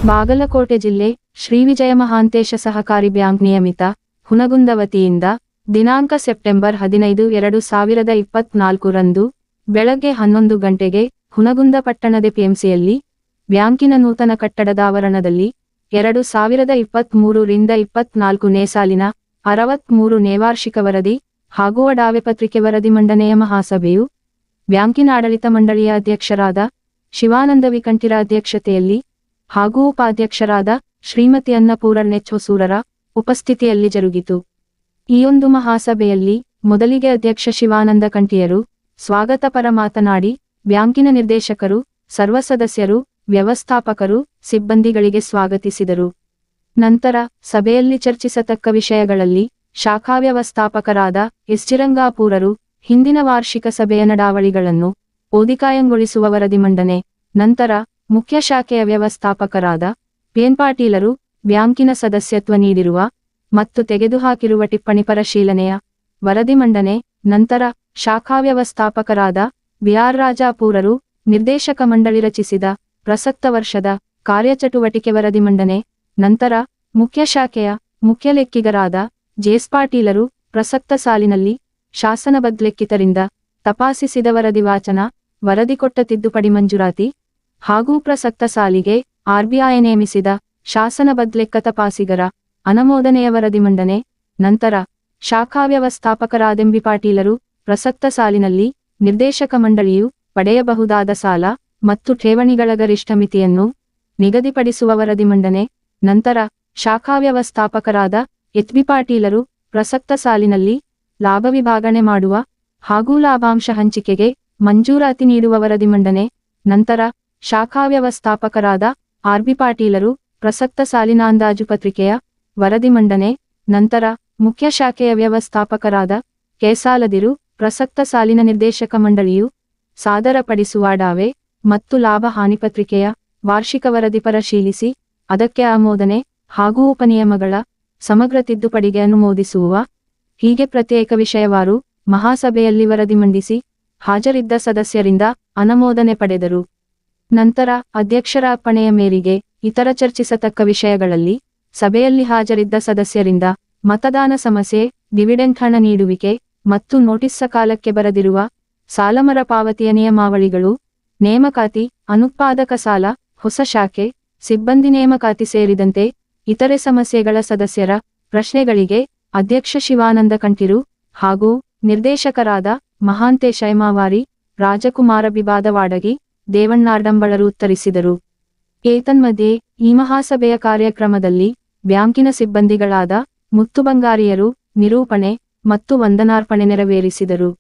ಬಾಗಲಕೋಟೆ ಜಿಲ್ಲೆ ಶ್ರೀ ವಿಜಯ ಮಹಾಂತೇಶ ಸಹಕಾರಿ ಬ್ಯಾಂಕ್ ನಿಯಮಿತ ಹುನಗುಂದ ವತಿಯಿಂದ ದಿನಾಂಕ ಸೆಪ್ಟೆಂಬರ್ 15, 2024 ರಂದು ಬೆಳಗ್ಗೆ 11 ಗಂಟೆಗೆ ಹುನಗುಂದ ಪಟ್ಟಣದ ಪಿಎಂಸಿಯಲ್ಲಿ ಬ್ಯಾಂಕಿನ ನೂತನ ಕಟ್ಟಡದ ಆವರಣದಲ್ಲಿ 2023ರಿಂದ 24ನೇ ಸಾಲಿನ 63ನೇ ವಾರ್ಷಿಕ ವರದಿ ಹಾಗೂ ಅಡಾವೆ ಪತ್ರಿಕೆ ವರದಿ ಮಂಡನೆಯ ಮಹಾಸಭೆಯು ಬ್ಯಾಂಕಿನ ಆಡಳಿತ ಮಂಡಳಿಯ ಅಧ್ಯಕ್ಷರಾದ ಶಿವಾನಂದ ವಿಕಂಠಿರ ಅಧ್ಯಕ್ಷತೆಯಲ್ಲಿ ಹಾಗೂ ಉಪಾಧ್ಯಕ್ಷರಾದ ಶ್ರೀಮತಿ ಅನ್ನಪೂರ್ಣೆಚ್ ಹೊಸೂರರ ಉಪಸ್ಥಿತಿಯಲ್ಲಿ ಜರುಗಿತು. ಈ ಒಂದು ಮಹಾಸಭೆಯಲ್ಲಿ ಮೊದಲಿಗೆ ಅಧ್ಯಕ್ಷ ಶಿವಾನಂದ ಕಂಠಿಯರು ಸ್ವಾಗತಪರ ಮಾತನಾಡಿ ಬ್ಯಾಂಕಿನ ನಿರ್ದೇಶಕರು, ಸರ್ವ ಸದಸ್ಯರು, ವ್ಯವಸ್ಥಾಪಕರು, ಸಿಬ್ಬಂದಿಗಳಿಗೆ ಸ್ವಾಗತಿಸಿದರು. ನಂತರ ಸಭೆಯಲ್ಲಿ ಚರ್ಚಿಸತಕ್ಕ ವಿಷಯಗಳಲ್ಲಿ ಶಾಖಾ ವ್ಯವಸ್ಥಾಪಕರಾದ ಎಸ್ಜಿರಂಗಾಪೂರರು ಹಿಂದಿನ ವಾರ್ಷಿಕ ಸಭೆಯ ನಡಾವಳಿಗಳನ್ನು ಓದಿಕಾಯಂಗೊಳಿಸುವ ವರದಿ ಮಂಡನೆ, ನಂತರ ಮುಖ್ಯ ಶಾಖೆಯ ವ್ಯವಸ್ಥಾಪಕರಾದ ಪಿಎನ್ ಪಾಟೀಲರು ಬ್ಯಾಂಕಿನ ಸದಸ್ಯತ್ವ ನೀಡಿರುವ ಮತ್ತು ತೆಗೆದುಹಾಕಿರುವ ಟಿಪ್ಪಣಿ ಪರಿಶೀಲನೆಯ ವರದಿ ಮಂಡನೆ, ನಂತರ ಶಾಖಾ ವ್ಯವಸ್ಥಾಪಕರಾದ ಬಿಆರ್ ರಾಜಾಪೂರರು ನಿರ್ದೇಶಕ ಮಂಡಳಿ ರಚಿಸಿದ ಪ್ರಸಕ್ತ ವರ್ಷದ ಕಾರ್ಯಚಟುವಟಿಕೆ ವರದಿ ಮಂಡನೆ, ನಂತರ ಮುಖ್ಯ ಶಾಖೆಯ ಮುಖ್ಯ ಲೆಕ್ಕಿಗರಾದ ಜೆಎಸ್ ಪಾಟೀಲರು ಪ್ರಸಕ್ತ ಸಾಲಿನಲ್ಲಿ ಶಾಸನಬದ್ಧ ಲೆಕ್ಕಿತರಿಂದ ತಪಾಸಿಸಿದ ವರದಿ ವಾಚನ, ವರದಿ ಕೊಟ್ಟ ತಿದ್ದುಪಡಿ ಮಂಜೂರಾತಿ ಹಾಗೂ ಪ್ರಸಕ್ತ ಸಾಲಿಗೆ ಆರ್ಬಿಐ ನೇಮಿಸಿದ ಶಾಸನಬದ್ಧ ಲೆಕ್ಕ ತಪಾಸಿಗರ ಅನುಮೋದನೆಯ ವರದಿ ಮಂಡನೆ, ನಂತರ ಶಾಖಾ ವ್ಯವಸ್ಥಾಪಕರಾದೆಂಬಿ ಪಾಟೀಲರು ಪ್ರಸಕ್ತ ಸಾಲಿನಲ್ಲಿ ನಿರ್ದೇಶಕ ಮಂಡಳಿಯು ಪಡೆಯಬಹುದಾದ ಸಾಲ ಮತ್ತು ಠೇವಣಿಗಳ ಗರಿಷ್ಠ ಮಿತಿಯನ್ನು ನಿಗದಿಪಡಿಸುವ ವರದಿ ಮಂಡನೆ, ನಂತರ ಶಾಖಾ ವ್ಯವಸ್ಥಾಪಕರಾದ ಎಚ್.ಬಿ. ಪಾಟೀಲರು ಪ್ರಸಕ್ತ ಸಾಲಿನಲ್ಲಿ ಲಾಭ ವಿಭಾಗಣೆ ಮಾಡುವ ಹಾಗೂ ಲಾಭಾಂಶ ಹಂಚಿಕೆಗೆ ಮಂಜೂರಾತಿ ನೀಡುವ ವರದಿ ಮಂಡನೆ, ನಂತರ ಶಾಖಾ ವ್ಯವಸ್ಥಾಪಕರಾದ ಆರ್.ಬಿ. ಪಾಟೀಲರು ಪ್ರಸಕ್ತ ಸಾಲಿನ ಅಂದಾಜು ಪತ್ರಿಕೆಯ ವರದಿ ಮಂಡನೆ, ನಂತರ ಮುಖ್ಯ ಶಾಖೆಯ ವ್ಯವಸ್ಥಾಪಕರಾದ ಕೆ.ಸಾಲದಿರು ಪ್ರಸಕ್ತ ಸಾಲಿನ ನಿರ್ದೇಶಕ ಮಂಡಳಿಯು ಸಾದರಪಡಿಸುವ ಅಡಾವೆ ಮತ್ತು ಲಾಭ ಹಾನಿ ಪತ್ರಿಕೆಯ ವಾರ್ಷಿಕ ವರದಿ ಪರಿಶೀಲಿಸಿ ಅದಕ್ಕೆ ಆಮೋದನೆ ಹಾಗೂ ಉಪನಿಯಮಗಳ ಸಮಗ್ರ ತಿದ್ದುಪಡಿಗೆ ಅನುಮೋದಿಸುವ ಹೀಗೆ ಪ್ರತ್ಯೇಕ ವಿಷಯವಾರು ಮಹಾಸಭೆಯಲ್ಲಿ ವರದಿ ಮಂಡಿಸಿ ಹಾಜರಿದ್ದ ಸದಸ್ಯರಿಂದ ಅನುಮೋದನೆ ಪಡೆದರು. ನಂತರ ಅಧ್ಯಕ್ಷರ ಅಪ್ಪಣೆಯ ಮೇರೆಗೆ ಇತರ ಚರ್ಚಿಸತಕ್ಕ ವಿಷಯಗಳಲ್ಲಿ ಸಭೆಯಲ್ಲಿ ಹಾಜರಿದ್ದ ಸದಸ್ಯರಿಂದ ಮತದಾನ ಸಮಸ್ಯೆ, ಡಿವಿಡೆಂಡ್ ಹಣ ನೀಡುವಿಕೆ ಮತ್ತು ನೋಟಿಸ್ ಸಕಾಲಕ್ಕೆ ಬರದಿರುವ ಸಾಲ ಮರುಪಾವತಿಯ ನಿಯಮಾವಳಿಗಳು, ನೇಮಕಾತಿ, ಅನುತ್ಪಾದಕ ಸಾಲ, ಹೊಸ ಶಾಖೆ, ಸಿಬ್ಬಂದಿ ನೇಮಕಾತಿ ಸೇರಿದಂತೆ ಇತರೆ ಸಮಸ್ಯೆಗಳ ಸದಸ್ಯರ ಪ್ರಶ್ನೆಗಳಿಗೆ ಅಧ್ಯಕ್ಷ ಶಿವಾನಂದ ಕಂಠಿರು ಹಾಗೂ ನಿರ್ದೇಶಕರಾದ ಮಹಾಂತೇಶ ಎಮಾವಾರಿ, ರಾಜಕುಮಾರ ಬಿಬಾದವಾಡಗಿ, ದೇವಣ್ಣಾರ್ಡಂಬಳರು ಉತ್ತರಿಸಿದರು. ಏತನ್ಮಧ್ಯೆ ಈ ಮಹಾಸಭೆಯ ಕಾರ್ಯಕ್ರಮದಲ್ಲಿ ಬ್ಯಾಂಕಿನ ಸಿಬ್ಬಂದಿಗಳಾದ ಮುತ್ತು ಬಂಗಾರಿಯರು ನಿರೂಪಣೆ ಮತ್ತು ವಂದನಾರ್ಪಣೆ ನೆರವೇರಿಸಿದರು.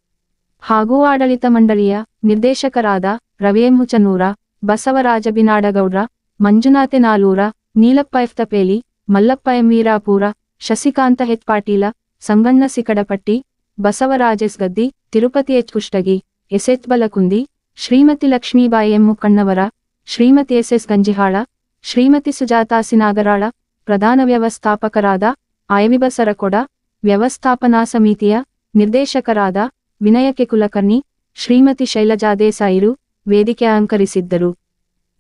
ಹಾಗೂ ಆಡಳಿತ ಮಂಡಳಿಯ ನಿರ್ದೇಶಕರಾದ Ravi M Huchanur, Basavaraj Binadagoudra, Manjunath Nalur, Neelappa F Tapeli, Mallappa M Veerapur, Shashikant H Patil, Sanganna Sikadapatti, Basavaraj S Gaddi, Tirupati H Kushtagi, S H Balakundi, Shrimati Lakshmibai M Mukkannavar, Shrimati S S Ganjihal, Shrimati Sujata Sinagaral, ಪ್ರಧಾನ ವ್ಯವಸ್ಥಾಪಕರಾದ ಐವಿ ಬಸರಕೊಡ, ವ್ಯವಸ್ಥಾಪನಾ ಸಮಿತಿಯ ನಿರ್ದೇಶಕರಾದ ವಿನಯಕೆ ಕುಲಕರ್ಣಿ, ಶ್ರೀಮತಿ ಶೈಲಜಾ ದೇಸಾಯಿರು ವೇದಿಕೆ ಅಲಂಕರಿಸಿದ್ದರು.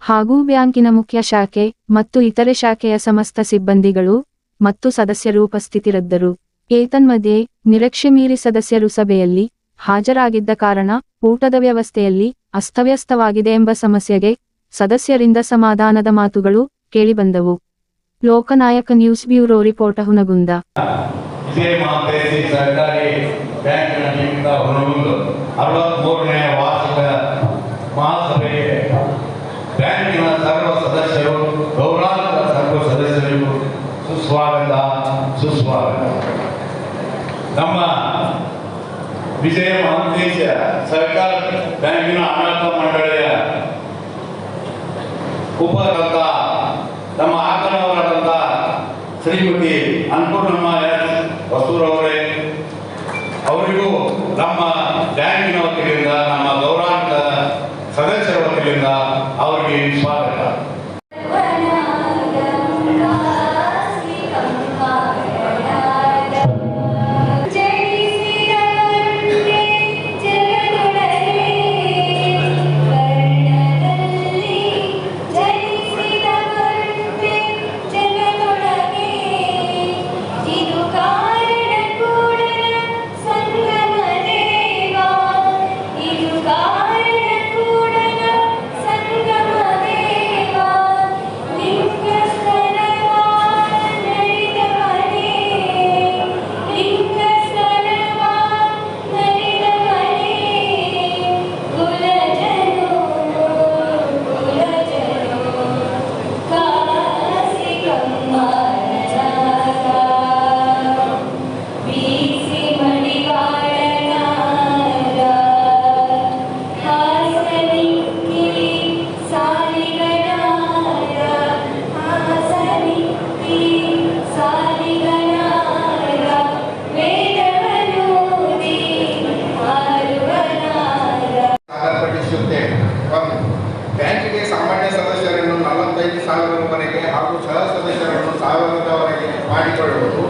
ಹಾಗೂ ಬ್ಯಾಂಕಿನ ಮುಖ್ಯ ಶಾಖೆ ಮತ್ತು ಇತರೆ ಶಾಖೆಯ ಸಮಸ್ತ ಸಿಬ್ಬಂದಿಗಳು ಮತ್ತು ಸದಸ್ಯರು ಉಪಸ್ಥಿತರಿದ್ದರು. ಏತನ್ಮಧ್ಯೆ ನಿರೀಕ್ಷೆ ಮೀರಿ ಸದಸ್ಯರು ಸಭೆಯಲ್ಲಿ ಹಾಜರಾಗಿದ್ದ ಕಾರಣ ಊಟದ ವ್ಯವಸ್ಥೆಯಲ್ಲಿ ಅಸ್ತವ್ಯಸ್ತವಾಗಿದೆ ಎಂಬ ಸಮಸ್ಯೆಗೆ ಸದಸ್ಯರಿಂದ ಸಮಾಧಾನದ ಮಾತುಗಳು ಕೇಳಿಬಂದವು. ಲೋಕನಾಯಕ ನ್ಯೂಸ್ ಬ್ಯೂರೋ ರಿಪೋರ್ಟ್ ಹುನಗುಂದ. ವಿಜಯ ಮಹಾಂತೇಶ ಸಹಕಾರಿ ಬ್ಯಾಂಕಿನ ನಿಯಮಿತ ಹುನಗುಂದ 63ನೇ ವಾರ್ಷಿಕ ಮಹಾಸಭೆಗೆ ಬ್ಯಾಂಕಿನ ಸರ್ವ ಸದಸ್ಯರು, ಗೌರವಾನ್ವಿತ ಸರ್ವ ಸದಸ್ಯರಿಗೂ ಸುಸ್ವಾಗತ. ನಮ್ಮ ವಿಜಯ ಮಹಾಂತೇಶ ಸಹಕಾರ ಬ್ಯಾಂಕಿನ ಆಡಳಿತ ಮಂಡಳಿಯ ಉಪಕರ್ತ ನಮ್ಮ ಆಕನವರಾದಂಥ ಶ್ರೀಮತಿ ಅನ್ನಪೂರ್ಣಮ್ಮ ಹೊಸೂರವರೇ, ಅವರಿಗೂ ನಮ್ಮ ಬ್ಯಾಂಕಿನ ವತಿಯಿಂದ, ನಮ್ಮ ಗೌರವಾನ್ವಿತ ಸದಸ್ಯರ ವತಿಯಿಂದ ಅವರಿಗೆ ಸ್ವಾಗತ. ಬ್ಯಾಂಕಿಗೆ ಸಾಮಾನ್ಯ ಸದಸ್ಯರನ್ನು 45,000 ಹಾಗೂ ಸಹ ಸದಸ್ಯರನ್ನು 1,000 ಮಾಡಿಕೊಳ್ಳುವುದು.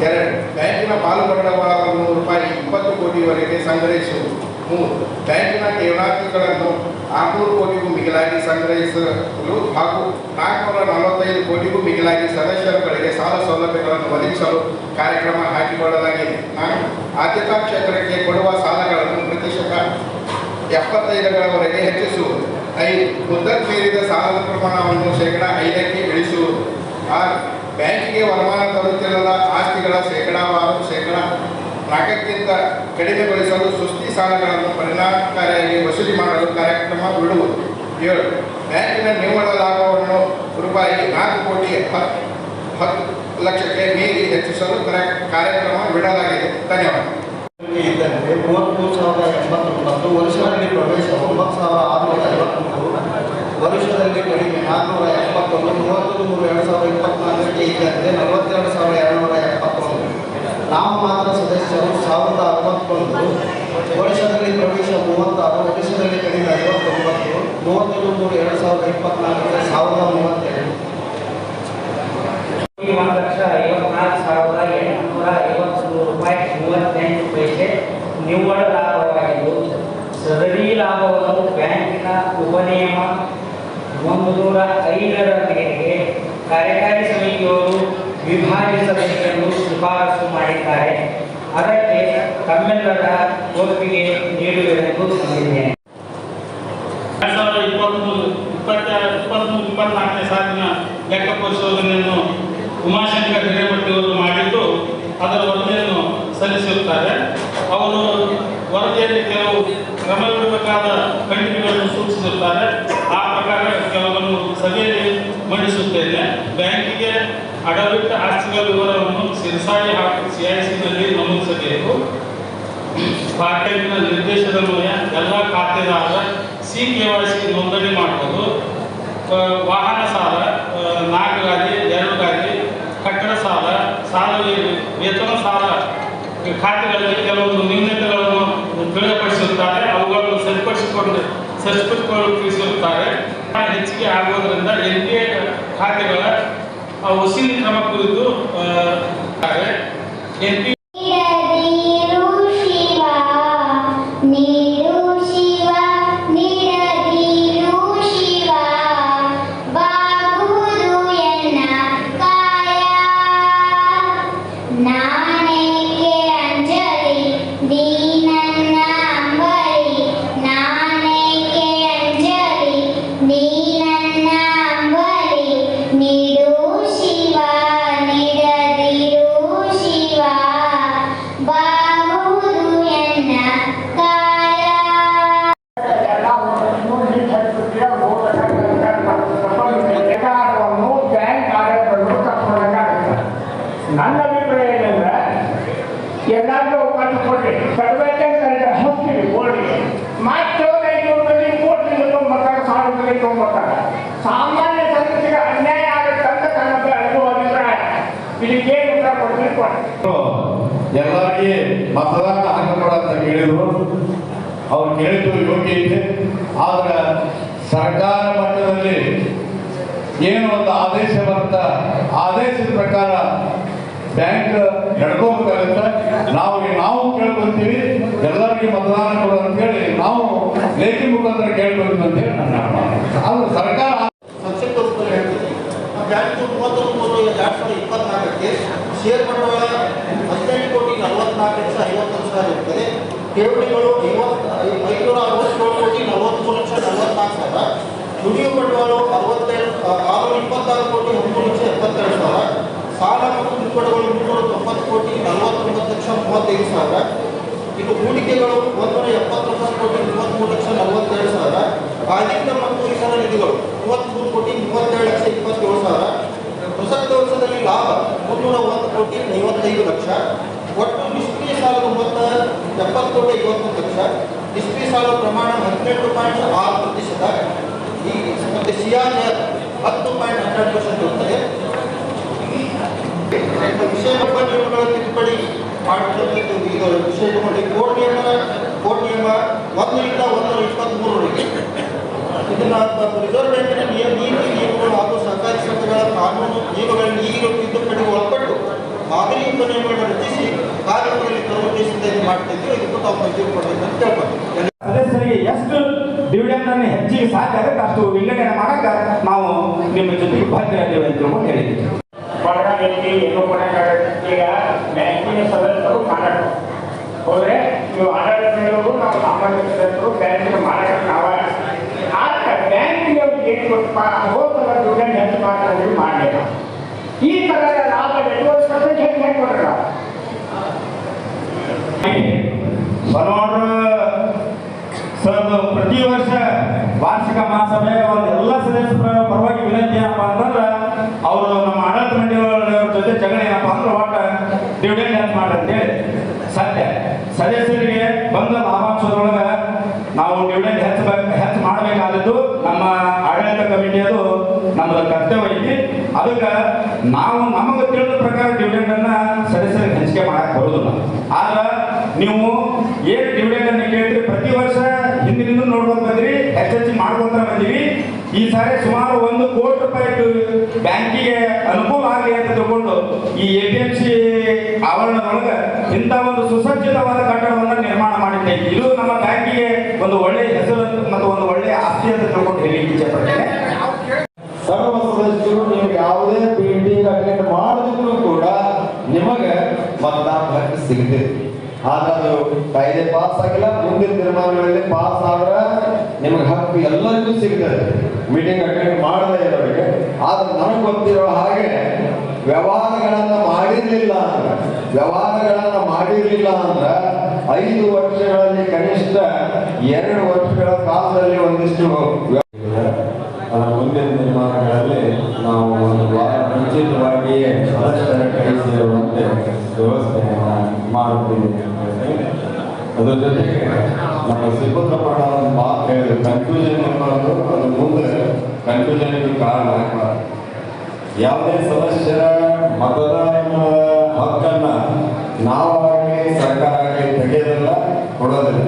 2. ಬ್ಯಾಂಕಿನ ಪಾಲು ಬಂಡವಾಳವನ್ನು ₹20 ಕೋಟಿವರೆಗೆ ಸಂಗ್ರಹಿಸುವುದು. 3. ಬ್ಯಾಂಕಿನ ಠೇವಣಾತಿಗಳನ್ನು 600 ಕೋಟಿಗೂ ಮಿಗಿಲಾಗಿ ಸಂಗ್ರಹಿಸಲು ಹಾಗೂ 445 ಕೋಟಿಗೂ ಮಿಗಿಲಾಗಿ ಸದಸ್ಯರುಗಳಿಗೆ ಸಾಲ ಸೌಲಭ್ಯಗಳನ್ನು ಒದಗಿಸಲು ಕಾರ್ಯಕ್ರಮ ಹಾಕಿಕೊಳ್ಳಲಾಗಿದೆ. 4. ಆದ್ಯತಾ ಕ್ಷೇತ್ರಕ್ಕೆ ಕೊಡುವ ಸಾಲಗಳನ್ನು ಪ್ರತಿಶತ 75% ಹೆಚ್ಚಿಸುವುದು. 5. ಮುದ್ದತ್ ಮೀರಿದ ಸಾಲದ ಪ್ರಮಾಣವನ್ನು ಶೇಕಡಾ 5ಕ್ಕೆ ಇಳಿಸುವುದು. 6. ಬ್ಯಾಂಕಿಗೆ ವರಮಾನ ತರುತ್ತಿಲ್ಲದ ಆಸ್ತಿಗಳ ಶೇಕಡಾವಾರು ಶೇಕಡಾ 4ಕ್ಕಿಂತ ಕಡಿಮೆಗೊಳಿಸಲು ಸುಸ್ತಿ ಸಾಲಗಳನ್ನು ಪರಿಣಾಮಕಾರಿಯಾಗಿ ವಸೂಲಿ ಮಾಡಲು ಕಾರ್ಯಕ್ರಮ ಬಿಡುವುದು. 7. ಬ್ಯಾಂಕಿನ ನಿವ್ವಳ ಲಾಭವನ್ನು ₹4 ಕೋಟಿ 10 ಲಕ್ಷಕ್ಕೆ ಮೀರಿ ಹೆಚ್ಚಿಸಲು ಕಾರ್ಯಕ್ರಮ ಬಿಡಲಾಗಿದೆ. ಧನ್ಯವಾದ. 33,089 ವರ್ಷದಲ್ಲಿ ಪ್ರವೇಶ 9,653 ವರ್ಷದಲ್ಲಿ ಕಡಿಮೆ 471 33/2024ಕ್ಕೆ ಇದ್ದಂತೆ 42,271 ನಾಮಮಾತ್ರ ಸದಸ್ಯರು 1,061 ವರ್ಷದಲ್ಲಿ ಪ್ರವೇಶ 36 ವರ್ಷದಲ್ಲಿ ಕಡಿಮೆ 59 31/3/2024ಕ್ಕೆ 1,032 ₹1,54,853.38 ನಿವ್ವಳ ಲಾಭವಾಗಿದ್ದು ಸದರಿ ಲಾಭವನ್ನು ಬ್ಯಾಂಕಿನ ಉಪನಿಯಮ 105ರ ಮೇರೆಗೆ ಕಾರ್ಯಕಾರಿ ಸಮಿತಿಯವರು ವಿಭಾಗಿಸಬೇಕೆಂದು ಶಿಫಾರಸು ಮಾಡಿದ್ದಾರೆ. ಅದಕ್ಕೆ ತಮ್ಮೆಲ್ಲರ ಒಪ್ಪಿಗೆ ನೀಡುವುದೆಂದು ನಂಬಿದ್ದೇನೆ. 2023-24ನೇ ಸಾಲಿನ ಲೆಕ್ಕ ಪರಿಶೋಧನೆಯನ್ನು ಉಮಾಶಂಕರ್ ಹಿರೇಮಠಿಯವರು ಮಾಡಿದ್ದು ಅದರ ವರದಿಯನ್ನು ಸಲ್ಲಿಸಿರುತ್ತಾರೆ. ಅವರು ವರದಿಯಲ್ಲಿ ಕೆಲವು ಕ್ರಮವಿಡಬೇಕಾದ ಖಂಡಿಕೆಗಳನ್ನು ಸೂಚಿಸಿರುತ್ತಾರೆ. ಆ ಪ್ರಕಾರ ಕೆಲವನ್ನು ಸಭೆಯಲ್ಲಿ ಮಂಡಿಸುತ್ತೇನೆ. ಬ್ಯಾಂಕಿಗೆ ಅಡವಿಟ್ಟ ಆಸ್ತಿಗಳ ವಿವರವನ್ನು ಸಿರಸಾಯಿ ಹಾಗೂ CICನಲ್ಲಿ ನಮೂದಿಸಬೇಕು. ಪಾರ್ಟಿನ ನಿರ್ದೇಶನನ್ವಯ ಎಲ್ಲ ಖಾತೆದಾರರ CKYC ನೋಂದಣಿ ಮಾಡುವುದು. ವಾಹನ ಸಾಲ 4 ಗಾಡಿ 2 ಗಾಡಿ, ಕಟ್ಟಡ ಸಾಲ, ವೇತನ ಸಾಲ ಖಾತೆಗಳಲ್ಲಿ ಕೆಲವೊಂದು ನ್ಯೂನತೆಗಳನ್ನು ತಿಳಿಯಪಡಿಸಿರುತ್ತಾರೆ. ಅವುಗಳನ್ನು ಸರಿಪಡಿಸಿಕೊಳ್ಳಲು ತಿಳಿಸಿರುತ್ತಾರೆ. ಹೆಚ್ಚಿಗೆ ಆಗುವುದರಿಂದ NPA ಖಾತೆಗಳ ವಸೂಲಿ ಕ್ರಮ ಕುರಿತು NPA ನನ್ನ ಅಭಿಪ್ರಾಯ ಏನಂದ್ರೆ ಎಲ್ಲಾದ್ರೂ ಅವಕಾಶ ಕೊಡ್ರಿ, ಕಟ್ಟಬೇಕಂತ ಹೋಗ್ತೀವಿ ಬೋರ್ಡಿಗೆ ಮತ್ತೆ 500 ಮಂದಿ ಕೋಟಿ ತೊಗೊಂಬರ್ತಾರೆ, 1,000 ಮಂದಿ ತೊಗೊಂಬರ್ತಾರೆ. ಸಾಮಾನ್ಯ ಸದಸ್ಯರಿಗೆ ಅನ್ಯಾಯ ಆಗುತ್ತಂತ ನನ್ನ ಅಭಿಪ್ರಾಯ. ಇದಕ್ಕೆ ಉತ್ತರ ಕೊಡ್ಬೇಕು. ಎಲ್ಲರಿಗೆ ಮತದಾನ ಹಾಕಬೇಡ ಅಂತ ಕೇಳಿದ್ರು. ಅವ್ರು ಕೇಳಿದ್ದು ಯೋಗ್ಯ ಇದೆ. ಆದ್ರೆ ಸರ್ಕಾರ ಮಟ್ಟದಲ್ಲಿ ಏನು ಒಂದು ಆದೇಶ ಬರುತ್ತ ಆದೇಶದ ಪ್ರಕಾರ ಬ್ಯಾಂಕ್ ನಡ್ಕೋಬೇಕಾಗುತ್ತೆ. ನಾವು ಕೇಳ್ಕೊಂತೀವಿ ಎಲ್ಲರಿಗೆ ಮತದಾನ ಕೊಡು ಅಂತೇಳಿ ನಾವು ಲೇಖಿ ಮುಖಾಂತರ ಕೇಳ್ಕೊಳ್ತೀವಿ ಅಂತೇಳಿ ನನ್ನ ಆದ್ರೆ ಸರ್ಕಾರ ಸಂಕ್ಷಿಪ್ತ ರೂಪದಲ್ಲಿ ಹೇಳ್ತೀನಿ. ಬ್ಯಾಂಕು 33/3/2024ಕ್ಕೆ ಶೇರ್ ಬಂಡವಾಳ 18,40,54,50,000 ಇರ್ತದೆ. ಠೇವಣಿಗಳು 567,40,43,44,000. ದುಡಿಯುವ ಬಂಡವಾಳ 626,13,72,72,000. ಸಾಲ ಮತ್ತು ಮುಟ್ಟುಗೋಡುಗಳು 390,40,49,35,000. ಇನ್ನು ಹೂಡಿಕೆಗಳು 179,33,42,000. ಆರ್ಥಿಕ ಮತ್ತು ಇತರ ನಿಧಿಗಳು 33,32,27,000. ಪ್ರಸಕ್ತ ವರ್ಷದಲ್ಲಿ ಲಾಭ 301,55,00,000. ಒಟ್ಟು 1,50,50,000, ಇಸ್ಪಿ ಸಾಲ ಪ್ರಮಾಣ 18.6%, ಮತ್ತು ಸಿಆರ್ಆರ್ 10.12% ಇರುತ್ತದೆ. ವಿಷಯ ನಿಯಮಗಳ ತಿದ್ದುಪಡಿ ಮಾಡಿದ್ದು ಈಗ ವಿಷಯ ತಗೊಂಡು ಕೋರ್ಟ್ ನಿಯಮ 1ರಿಂದ 123ವರೆಗೆ ಇದನ್ನ ರಿಸರ್ವ್ ಬ್ಯಾಂಕಿನ ನೀತಿ ನಿಯಮಗಳು ಹಾಗೂ ಸಹಕಾರಿ ಸಂಘಗಳ ಕಾನೂನು ನಿಯಮಗಳನ್ನು ಈಗಿನ ತಿದ್ದುಪಡಿಗೆ ಒಳಪಟ್ಟು ಮಾದರಿ ನಿಯಮಗಳನ್ನು ರಚಿಸಿ ಕಾರ್ಯದಲ್ಲಿ ತರುವ ಉದ್ದೇಶದಿಂದ ಇದು ಮಾಡ್ತಿದ್ದೀವಿ. ಇದಕ್ಕೂ ತಾವು ಮಂಜೂರು ಕೊಡಬೇಕು ಅಂತ ಕೇಳ್ಬೋದು. ಸದಸ್ಯರಿಗೆ ಎಷ್ಟು ಡಿವಿಡೆಂಡ್ ಅನ್ನು ಹೆಚ್ಚಿಗೆ ಸಾಧ್ಯ ಆಗುತ್ತೆ ಅಷ್ಟು ವಿಂಗಡಣೆ ಮಾಡಕ್ಕೆ ನಾವು ನಿಮ್ಮ ಜೊತೆಗೆ ಬಾಧ್ಯರಾಗಿದ್ದೇವೆ ಅಂತ ಹೇಳಿದ್ದೀವಿ. ಬಡ ವ್ಯಕ್ತಿ ಏನು ಕೊಡೋಕ್ಕಾಗತ್ತೆ. ಈಗ ಬ್ಯಾಂಕಿನ ಸದಸ್ಯರು ಮಾರಾಟ ಹೋದ್ರೆ ನೀವು ಆಡಳಿತಗಳು ನಾವು ಸಾಮಾನ್ಯ ಸದಸ್ಯರು ಬ್ಯಾಂಕಿನ ಮಾರಾಟ ನಾವ ಬ್ಯಾಂಕಿಗೆ ಅವ್ರಿಗೆ ಏನು ಕೊಟ್ಟಪ್ಪ ಹೋಗ್ತಾರ ದುಡ್ಡನ್ನು ಹೆಚ್ಚು ಮಾಡ್ತಾರೆ ಮಾಡಲಿಲ್ಲ. ಈ ಥರ ಲಾಭ ನೆಟ್ವರ್ಕ್ ಹೆಂಗೆ ಕೊಡಲ್ಲ. ಸರ್ ಪ್ರತಿ ವರ್ಷ ವಾರ್ಷಿಕ ಮಹಾಸಭೆ ಒಂದು ಎಲ್ಲ ಸದಸ್ಯರ ಪರವಾಗಿ ವಿನಂತಿ ಏನಪ್ಪ ಅಂತಂದ್ರೆ ಅವರು ನಮ್ಮ ಆಡಳಿತ ಮಂಡಳಿಯವರ ಜೊತೆ ಜಗಳ ಏನಪ್ಪ ಅಂದ್ರೆ ಒಟ್ಟು ಡಿವಿಡೆಂಡ್ ಹೆಚ್ಚು ಮಾಡಂತೇಳಿ ಸತ್ಯ ಸದಸ್ಯರಿಗೆ ಬಂದ ಲಾಭಾಂಶದೊಳಗೆ ನಾವು ಡಿವಿಡೆಂಡ್ ಹೆಚ್ಚು ಮಾಡಬೇಕಾದದ್ದು ನಮ್ಮ ಆಡಳಿತ ಕಮಿಟಿಯದು ನಮ್ಮದು ಕರ್ತವ್ಯ ಐತಿ. ಅದಕ್ಕೆ ನಾವು ನಮಗೆ ತಿಳಿದ ಪ್ರಕಾರ ಡಿವಿಡೆಂಡ್ ಅನ್ನ ಸದಸ್ಯರಿಗೆ ಹಂಚಿಕೆ ಮಾಡಕ್ಕೆ ಬರೋದಿಲ್ಲ. ಆದ್ರೆ ನೀವು ಏನು ಡಿವಿಡೆಂಡ್ ಅನ್ನು ಕೇಳಿದ್ರಿ ಪ್ರತಿ ವರ್ಷ ಹಿಂದಿನಿಂದ ನೋಡ್ಕೊಂಡು ಬಂದ್ರಿ, ಹೆಚ್ಚೆಚ್ಚು ಮಾಡ್ಕೊಂತ ಬಂದೀವಿ. ಈ ಸಾರಿ ಸುಮಾರು 1 ಕೋಟಿ ರೂಪಾಯಿ ಬ್ಯಾಂಕಿಗೆ ಅನುಕೂಲ ಆಗಲಿ ಅಂತ ತಿಳ್ಕೊಂಡು ಈ APMC ಆವರಣದೊಳಗೆ ಇಂಥ ಒಂದು ಸುಸಜ್ಜಿತವಾದ ಕಟ್ಟಡವನ್ನು ನಿರ್ಮಾಣ ಮಾಡಿದ್ದೇವೆ. ಇದು ನಮ್ಮ ಬ್ಯಾಂಕಿಗೆ ಒಂದು ಒಳ್ಳೆಯ ಹೆಸರು ಮತ್ತು ಒಂದು ಒಳ್ಳೆಯ ಆಸ್ತಿ ಅಂತ ತಿಳ್ಕೊಂಡು ಹೇಳಿ ಇಚ್ಛೆ ಪಡ್ತೇನೆ. ಸರ್ವ ಸದಸ್ಯರು ನೀವು ಯಾವುದೇ ಮೀಟಿಂಗ್ ಅಟೆಂಡ್ ಮಾಡಿದ್ರು ಕೂಡ ನಿಮಗೆ ಮತದಾನ ಹಕ್ಕು ಸಿಗ್ತದೆ. ಆದ್ರೆ ಅದು ಕಾಯ್ದೆ ಪಾಸ್ ಆಗಿಲ್ಲ, ಮುಂದಿನ ತೀರ್ಮಾನಗಳಲ್ಲಿ ಪಾಸ್ ಆದ್ರೆ ನಿಮಗೆ ಹಕ್ಕು ಎಲ್ಲರಿಗೂ ಸಿಗ್ತದೆ ಮೀಟಿಂಗ್ ಅಟೆಂಡ್ ಮಾಡದೇ ಇರೋರಿಗೆ. ಆದ್ರೆ ನನಗೆ ಗೊತ್ತಿರೋ ಹಾಗೆ ವ್ಯವಹಾರಗಳನ್ನ ಮಾಡಿರ್ಲಿಲ್ಲ ಅಂದ್ರೆ 5 ವರ್ಷಗಳಲ್ಲಿ ಕನಿಷ್ಠ 2 ವರ್ಷಗಳ ಕಾಲದಲ್ಲಿ ಒಂದಿಷ್ಟು ಮುಂದಿನ ನಿರ್ಮಾಣಗಳಲ್ಲಿ ನಾವು ಒಂದು ವಾರ ಮುಂಚಿತವಾಗಿಯೇ ಸದಸ್ಯರ ಕೈ ಸೇರುವಂತೆ ವ್ಯವಸ್ಥೆಯನ್ನು ಮಾಡುತ್ತೀವಿ. ಅದರ ಜೊತೆಗೆ ನಮ್ಮ ಸಿಬ್ಬಂದ್ರಪ್ಪಣ ಮಾತು ಹೇಳಿದ್ರು, ಕನ್ಫ್ಯೂಷನ್ ಅನ್ನೋದು ಅದು ಮುಂದೆ ಕನ್ಫ್ಯೂಷನ್ಗೆ ಕಾರಣ ಆಗ್ಬಾರ್ದು. ಯಾವುದೇ ಸದಸ್ಯರ ಮತದಾನ ಹಕ್ಕನ್ನು ನಾವಾಗಿ ಸರ್ಕಾರ ತೆಗೆಯೋದಿಲ್ಲ, ಕೊಡೋದಿಲ್ಲ.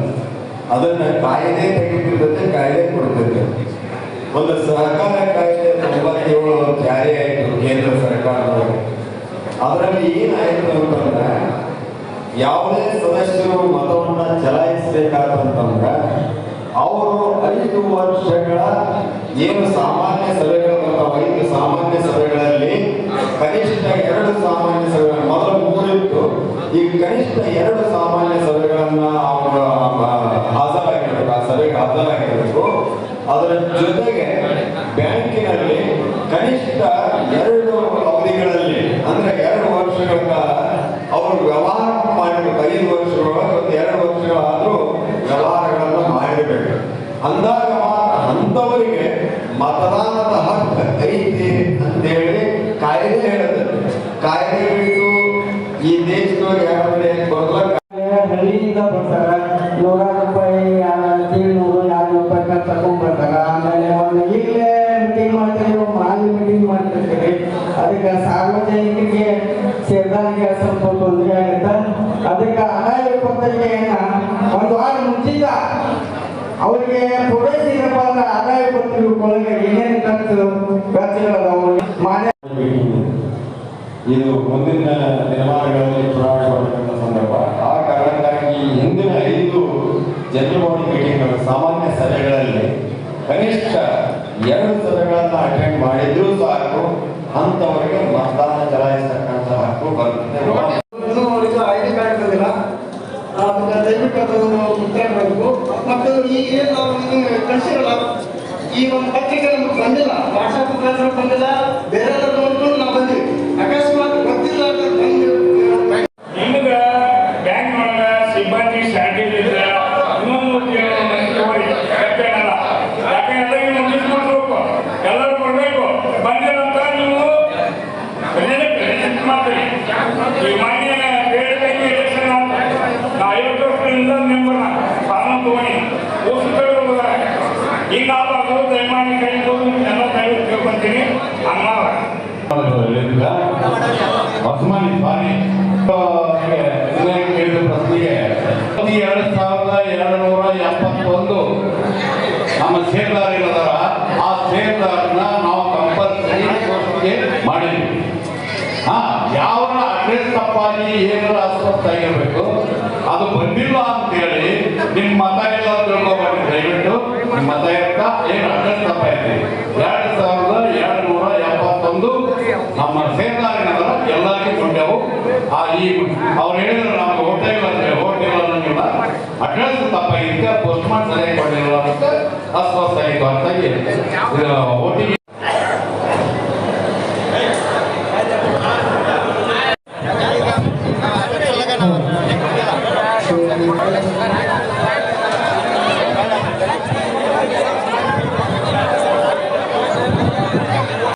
ಅದನ್ನು ಕಾಯ್ದೆ ತೆಗೆದಿದ್ದಕ್ಕೆ ಕಾಯ್ದೆ ಕೊಡ್ತಿದ್ದೆ. ಒಂದು ಸಹಕಾರ ಕಾಯ್ದೆ 97 ಜಾರಿ ಆಯಿತು ಕೇಂದ್ರ ಸರ್ಕಾರದೊಳಗೆ. ಅದರಲ್ಲಿ ಏನಾಯಿತು ಅಂತಂದ್ರೆ ಯಾವುದೇ ಸದಸ್ಯರು ಮತವನ್ನು ಚಲಾಯಿಸಬೇಕಾದಂತಂದ್ರೆ ಅವರು 5 ವರ್ಷಗಳ ಏನು ಸಾಮಾನ್ಯ ಸಭೆಗಳು ಬರ್ತಾವೆ, 5 ಸಾಮಾನ್ಯ ಸಭೆಗಳಲ್ಲಿ ಕನಿಷ್ಠ 2 ಸಾಮಾನ್ಯ ಸಭೆಗಳು, ಮೊದಲು 3 ಇತ್ತು, ಈಗ ಕನಿಷ್ಠ 2 ಸಾಮಾನ್ಯ ಸಭೆಗಳನ್ನ ಅವರು ಹಾಜರಾಗಿರ್ಬೇಕು, ಆ ಸಭೆಗೆ ಹಾಜರಾಗಿರ್ಬೇಕು. ಅದರ ಜೊತೆಗೆ ಬ್ಯಾಂಕಿನಲ್ಲಿ ಕನಿಷ್ಠ 2 ಅವಧಿಗಳಲ್ಲಿ ಅಂದ್ರೆ 2 ವರ್ಷಗಳ ಕಾಲ ಅವರು ವ್ಯವಹಾರ ಮಾಡಬೇಕು. 5 ವರ್ಷಗಳೊಳಗೆ 2 ವರ್ಷಗಳಾದ್ರೂ ವ್ಯವಹಾರಗಳನ್ನು ಮಾಡಿರಬೇಕು. ಅಂದಾಗ ಮಾತ್ರ ಅಂಥವರಿಗೆ ಮತದಾನದ ಹಕ್ಕು ಐತಿ ಅಂತೇಳಿ ಕಾಯ್ದೆ ಹೇಳುತ್ತೆ. ಕಾಯ್ದೆ ಬಿಟ್ಟು ಈ ದೇಶದೊಳಗೆ ಯಾಕಂದ್ರೆ ಹಳ್ಳಿಯಿಂದ ಬರ್ತಾರ, 100 ರೂಪಾಯಿ 100-200 ರೂಪಾಯಿ ತಗೊಂಡ್ಬರ್ತಾರ. ಆಮೇಲೆ ಒಂದು ಇಲ್ಲೇ ಮೀಟಿಂಗ್ ಮಾಡ್ತೀವಿ, ಮಾಲಿ ಮೀಟಿಂಗ್ ಮಾಡ್ತಿರ್ತೀವಿ. ಅದಕ್ಕೆ ಸಾರ್ವಜನಿಕರಿಗೆ ಸೇರಿದಾರಿಗೆ ಸ್ವಲ್ಪ ತೊಂದರೆ ಆಗುತ್ತೆ. ಅದಕ್ಕೆ ಆದಾಯ ಪತ್ರತೆಯನ್ನು 1 ವಾರ ಮುಂಚಿತ ಅವರಿಗೆ ಪೂರೈಸಿದಪ್ಪ ಅಂದ್ರೆ ಆದಾಯ ಪತ್ರದೊಳಗೆ ಏನೇನು ಖರ್ಚುಗಳದಾವು ಮಾಡಿ ಇದು ಮುಂದಿನ ದಿನಮಾನಗಳಲ್ಲಿ ಚುನಾವಣೆ ಬರತಕ್ಕಂಥ ಸಂದರ್ಭ. ಆ ಕಾರಣಕ್ಕಾಗಿ ಹಿಂದಿನ 5 ಜನರಲ್ ಮೀಟಿಂಗ್ಗಳು ಸಾಮಾನ್ಯ ಸಭೆಗಳಲ್ಲಿ ಕನಿಷ್ಠ 2 ಸಭೆಗಳನ್ನು ಅಟೆಂಡ್ ಮಾಡಿದ್ರೂ ಸಾಕು ಅಂಥವರಿಗೆ ಮತದಾನ ಚಲಾಯಿಸತಕ್ಕಂಥ ಹಕ್ಕು ಬರ್ತದೆ. ಐಡಿ ಕಾರ್ಡ್ ಇರೋದಿಲ್ಲ, ಅದಕ್ಕೆ ದಯವಿಟ್ಟು ಅದನ್ನು ಉತ್ತರ ಮಾಡಬೇಕು. ಮತ್ತು ಈಗ ಏನು ನಾವು ಕಳಿಸಿರಲ್ಲ, ಈ ಒಂದು ಪತ್ರಿಕೆ ನಮ್ಗೆ ಬಂದಿಲ್ಲ, ವಾಟ್ಸಪ್ ಮುಖಾಂತರ ಬಂದಿಲ್ಲ, ಬೇರೆ ನೋಡ್ಕೊಂಡು ನಾವು ಬಂದಿವಿ. ಅಕಸ್ಮಾತ್ ಗೊತ್ತಿಲ್ಲ ನಿಮ್ಗೆ ಬ್ಯಾಂಕ್ ಒಳಗೆ ಸಿಬ್ಬಂದಿ ಶಾರ್ಟೇಜ್ ಇದ್ರೆ ಇನ್ನೊಂದು ಯಾಕೆಲ್ಲ ಮುಗಿಸ್ಕೊಳ್ಬೇಕು, ಎಲ್ಲರೂ ಕೊಡಬೇಕು. ಬಂದಿರಂತ ನೀವು ಮಾಡ್ತೀರಿ. ಈ ಮಾನ್ಯ ಬೇರೆ ಎಲೆಕ್ಷನ್ 50 ವರ್ಷದಿಂದ ನಮ್ಮ ಸೇರ್ದಾರ ಏನದಾರ ಆ ಸೇರ್ದಾರನ್ನ ನಾವು ಕಂಪಲ್ಸರಿ ಮಾಡಿದ್ವಿ. ಯಾವ ಅಡ್ರೆಸ್ ತಪ್ಪಾಗಿ ಏನಾರ ಅಸ್ವಸ್ಥ ಆಗಿರ್ಬೇಕು, ಅದು ಬಂದಿಲ್ಲ ಅಂತೇಳಿ ನಿಮ್ಮ ಮತ ಎಲ್ಲ ತಿಳ್ಕೊಬಾರ್ದು. ದಯವಿಟ್ಟು ನಿಮ್ಮ ಮತ ಇರ್ತ ಏನು ಅಡ್ರೆಸ್ ತಪ್ಪಾಯ್ತು. 2271 ನಮ್ಮ ಸೇರ್ದಾರಿನಲ್ಲ ಎಲ್ಲರಿಗೂ ಕೊಟ್ಟೆವು. ಈ ಅವ್ರು ಹೇಳಿದ್ರು ನಮ್ಗೆ ಹೋಟೆಲ್ ಅನ್ನಂಗಿಲ್ಲ, ಅಡ್ರೆಸ್ ತಪ್ಪಾಗಿತ್ತು, ಪೋಸ್ಟ್ ಮಾರ್ಕ್ ಸರಿಯಾಗಿ ಕೊಟ್ಟಿಲ್ಲ ಅಂತ ಅಸ್ವಸ್ಥ ಆಯಿತು ಅಂತ ಒಟ್ಟಿಗೆ